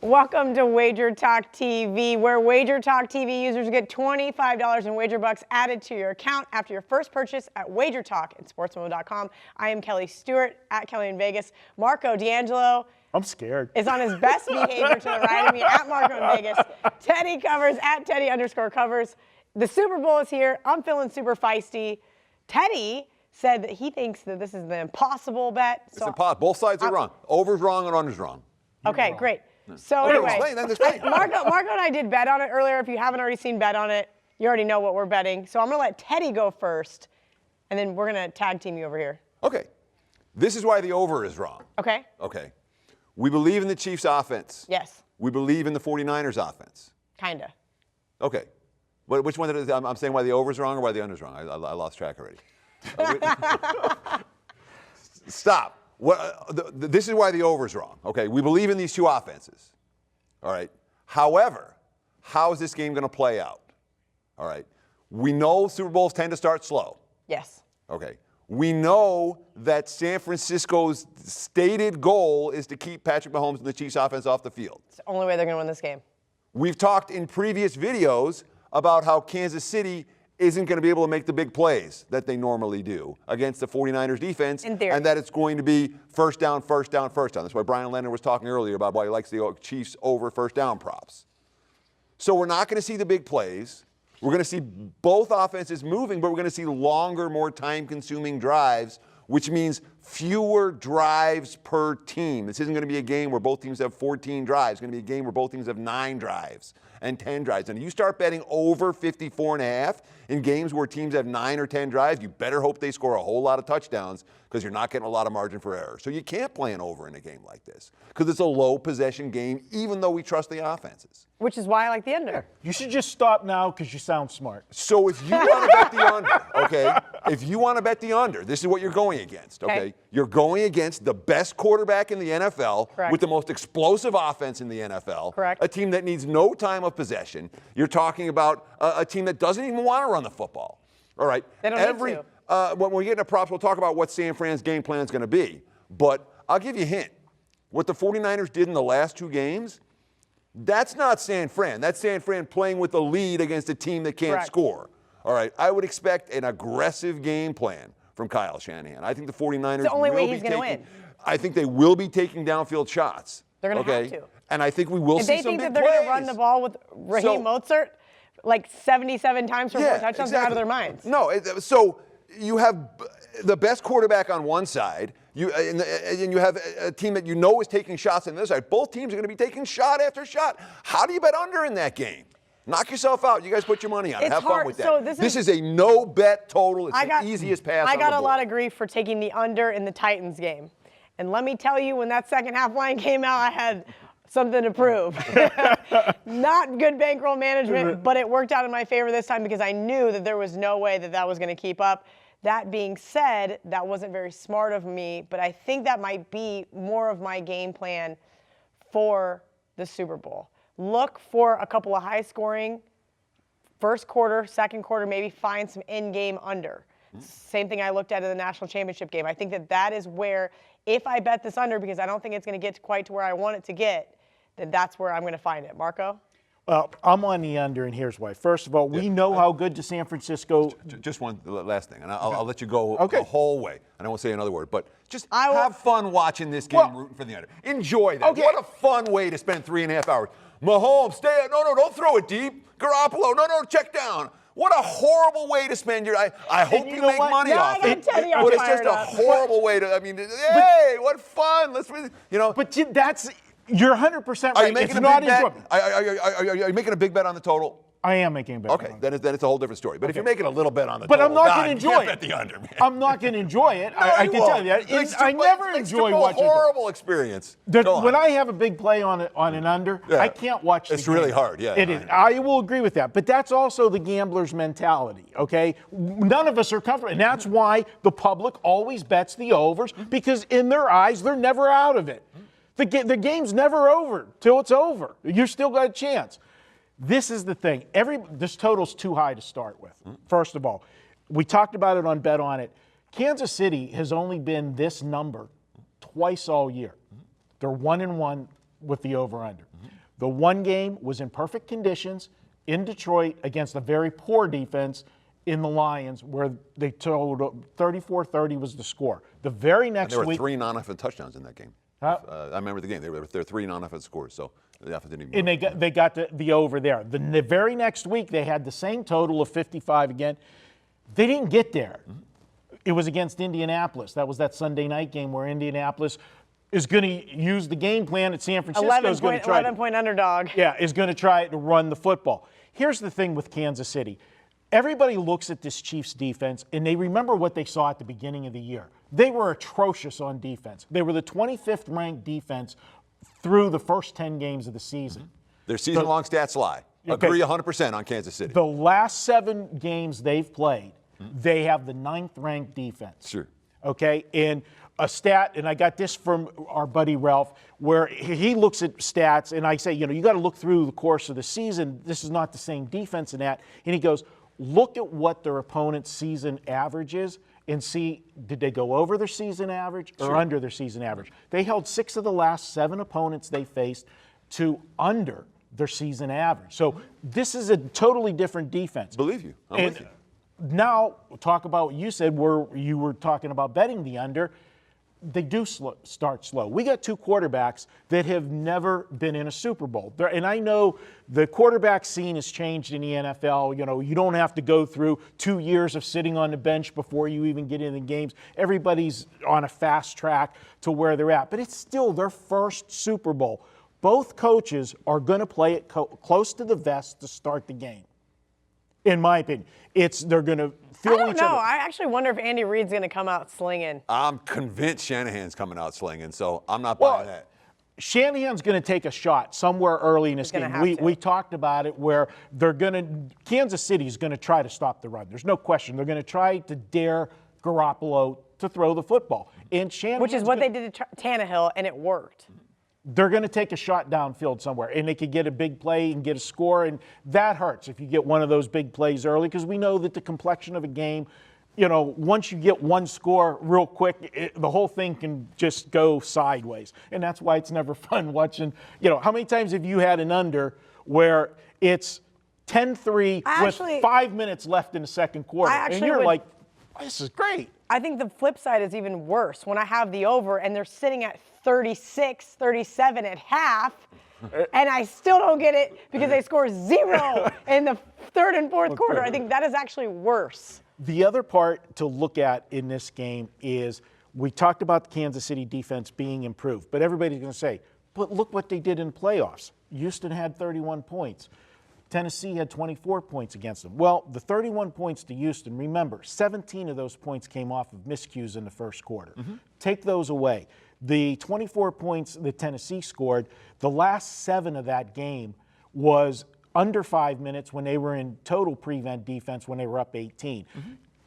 Welcome to WagerTalk TV, where WagerTalk TV users get $25 in wager bucks added to your account after your first purchase at WagerTalk and sportsmode.com. I am Kelly Stewart at Kelly in Vegas. Marco D'Angelo. I'm scared. Is on his best behavior to the right of me at Marco in Vegas. Teddy covers at Teddy_covers. The Super Bowl is here. I'm feeling super feisty. Teddy said that he thinks that this is the impossible bet. It's impossible. Both sides are wrong. Over's wrong and under's wrong. Okay, great. So anyway, Marco and I did bet on it earlier. If you haven't already seen bet on it, you already know what we're betting. So I'm going to let Teddy go first, and then we're going to tag team you over here. Okay. This is why the over is wrong. Okay. Okay. We believe in the Chiefs' offense. Yes. We believe in the 49ers' offense. Kinda. Okay. But which one did I'm saying why the over's wrong or why the under's wrong? I lost track already. Stop. This is why the over's wrong. Okay, we believe in these two offenses. All right. However, how is this game going to play out? All right. We know Super Bowls tend to start slow. Yes. Okay. We know that San Francisco's stated goal is to keep Patrick Mahomes and the Chiefs offense off the field. It's the only way they're going to win this game. We've talked in previous videos about how Kansas City isn't going to be able to make the big plays that they normally do against the 49ers defense, and that it's going to be first down, first down, first down. That's why Brian Leonard was talking earlier about why he likes the Chiefs over first down props. So we're not going to see the big plays. We're going to see both offenses moving, but we're going to see longer, more time-consuming drives, which means fewer drives per team. This isn't going to be a game where both teams have 14 drives. It's going to be a game where both teams have 9 drives and 10 drives. And you start betting over 54.5 in games where teams have 9 or 10 drives, you better hope they score a whole lot of touchdowns because you're not getting a lot of margin for error. So you can't play an over in a game like this because it's a low possession game, even though we trust the offenses. Which is why I like the under. You should just stop now because you sound smart. So if you want to bet the under, okay, if you want to bet the under, this is what you're going against, okay? You're going against the best quarterback in the NFL with the most explosive offense in the NFL. Correct. A team that needs no time of possession. You're talking about a team that doesn't even want to run the football. All right. They don't need to. When we get into props, we'll talk about what San Fran's game plan is going to be. But I'll give you a hint. What the 49ers did in the last 2 games, that's not San Fran. That's San Fran playing with the lead against a team that can't score. All right. I would expect an aggressive game plan from Kyle Shanahan. I think the 49ers it's the only way he's going to win. I think they will be taking downfield shots. They're going to have to. And I think we will see some big plays. If they think that they're going to run the ball with Raheem Mostert like 77 times for 4 touchdowns, they're out of their minds. No, so you have the best quarterback on one side, and you have a team that you know is taking shots on the other side. Both teams are going to be taking shot after shot. How do you bet under in that game? Knock yourself out. You guys put your money on it. Have fun with that. So this is a no-bet total. It's the easiest pass I got a lot of grief for taking the under in the Titans game. And let me tell you, when that second half line came out, I had something to prove. Not good bankroll management, but it worked out in my favor this time because I knew that there was no way that that was going to keep up. That being said, that wasn't very smart of me, but I think that might be more of my game plan for the Super Bowl. Look for a couple of high-scoring first quarter, second quarter, maybe find some in-game under. Same thing I looked at in the national championship game. I think that that is where, if I bet this under, because I don't think it's going to get quite to where I want it to get, then that's where I'm going to find it. Marco? Well, I'm on the under, and here's why. First of all, we know how good to San Francisco. Just one last thing, and I'll let you go the whole way. And I won't say another word, but just have fun watching this game, rooting for the under. Enjoy that. What a fun way to spend 3.5 hours. Mahomes, stay out. No, don't throw it deep. Garoppolo, no, check down. What a horrible way to spend your. I hope you make money off it. But it's just a horrible way to. I mean, hey, what fun! Let's, But that's. You're 100% right. Are you making a big bet? Are you making a big bet on the total? I am making a bet. Okay, then it's a whole different story. But if you're making a little bet on the total, I'm not going to enjoy it. Bet the under, man. I'm not going to enjoy it. I can tell you that. I never enjoy watching it. It's a horrible experience. When I have a big play on an under, I can't watch the game. It's really hard, yeah. It is. I will agree with that. But that's also the gambler's mentality, okay? None of us are comfortable. And that's why the public always bets the overs, because in their eyes, they're never out of it. The game's never over till it's over. You're still got a chance. This is the thing. This total's too high to start with, first of all. We talked about it on Bet On It. Kansas City has only been this number twice all year. They're 1-1 with the over-under. The one game was in perfect conditions in Detroit against a very poor defense in the Lions, where they totaled 34-30 was the score. The very next week, there were week, 3 non-offensive touchdowns in that game. I remember the game. There were 3 non-offensive scores, so the offense didn't even. And they got the over there. The very next week, they had the same total of 55 again. They didn't get there. It was against Indianapolis. That was that Sunday night game where Indianapolis is going to use the game plan that San Francisco is going to try. 11-point underdog. Yeah, is going to try to run the football. Here's the thing with Kansas City. Everybody looks at this Chiefs defense and they remember what they saw at the beginning of the year. They were atrocious on defense. They were the 25th ranked defense through the first 10 games of the season. Their season-long stats lie. Agree 100% on Kansas City. The last 7 games they've played, they have the 9th ranked defense. Sure. Okay, and a stat, and I got this from our buddy Ralph, where he looks at stats, and I say, you got to look through the course of the season. This is not the same defense in that. And he goes, look at what their opponent's season average is and see, did they go over their season average or under their season average? They held 6 of the last 7 opponents they faced to under their season average. So this is a totally different defense. Believe you. I'm with you. Now, talk about what you said where you were talking about betting the under. They do start slow. We got 2 quarterbacks that have never been in a Super Bowl. And I know the quarterback scene has changed in the NFL. You don't have to go through 2 years of sitting on the bench before you even get in the games. Everybody's on a fast track to where they're at. But it's still their first Super Bowl. Both coaches are going to play it close to the vest to start the game. In my opinion, they're going to feel each other. I don't know. I actually wonder if Andy Reid's going to come out slinging. I'm convinced Shanahan's coming out slinging, so I'm not buying that. Shanahan's going to take a shot somewhere early in this game. We talked about it where Kansas City is going to try to stop the run. There's no question. They're going to try to dare Garoppolo to throw the football. And Which is what they did to Tannehill, and it worked. They're going to take a shot downfield somewhere, and they could get a big play and get a score, and that hurts if you get one of those big plays early, because we know that the complexion of a game, once you get one score real quick, the whole thing can just go sideways, and that's why it's never fun watching. How many times have you had an under where it's 10-3 with 5 minutes left in the second quarter, and you're like, this is great. I think the flip side is even worse. When I have the over and they're sitting at 36, 37 at half, and I still don't get it because they score 0 in the third and fourth quarter. I think that is actually worse. The other part to look at in this game is we talked about the Kansas City defense being improved, but everybody's going to say, but look what they did in playoffs. Houston had 31 points. Tennessee had 24 points against them. Well, the 31 points to Houston, remember, 17 of those points came off of miscues in the first quarter. Take those away. The 24 points that Tennessee scored, the last 7 of that game was under 5 minutes when they were in total prevent defense when they were up 18.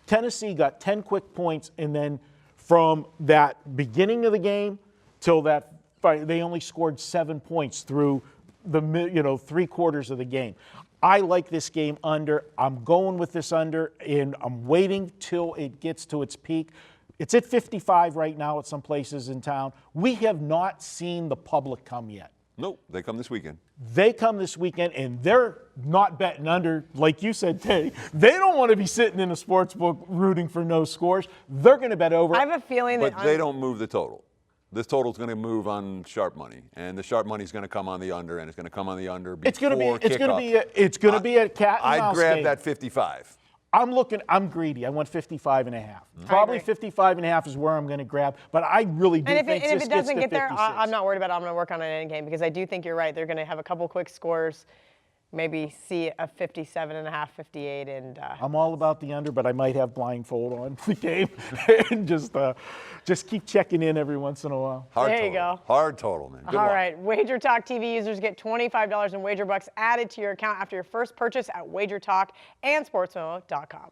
Tennessee got 10 quick points, and then from that beginning of the game till that fight, they only scored 7 points through the 3 quarters of the game. I like this game under. I'm going with this under, and I'm waiting till it gets to its peak. It's at 55 right now at some places in town. We have not seen the public come yet. Nope, they come this weekend. They come this weekend, and they're not betting under, like you said, Teddy. They don't want to be sitting in a sports book rooting for no scores. They're going to bet over. I have a feeling that. But they don't move the total. This total's going to move on sharp money, and the sharp money's going to come on the under, and it's going to come on the under before kickoff. It's going to be a cat and mouse I'd grab game. that 55. I'm greedy. I want 55.5. Probably 55.5 is where I'm going to grab, but I really do think this gets to 56. And if it doesn't get there, I'm not worried about it. I'm going to work on an end game because I do think you're right. They're going to have a couple quick scores, maybe see a 57.5, 58, and I'm all about the under, but I might have blindfold on the game and just keep checking in every once in a while. There you go. Hard total, man. Good all luck. right, WagerTalk TV users get $25 in wager bucks added to your account after your first purchase at WagerTalk and SportsMemo.com.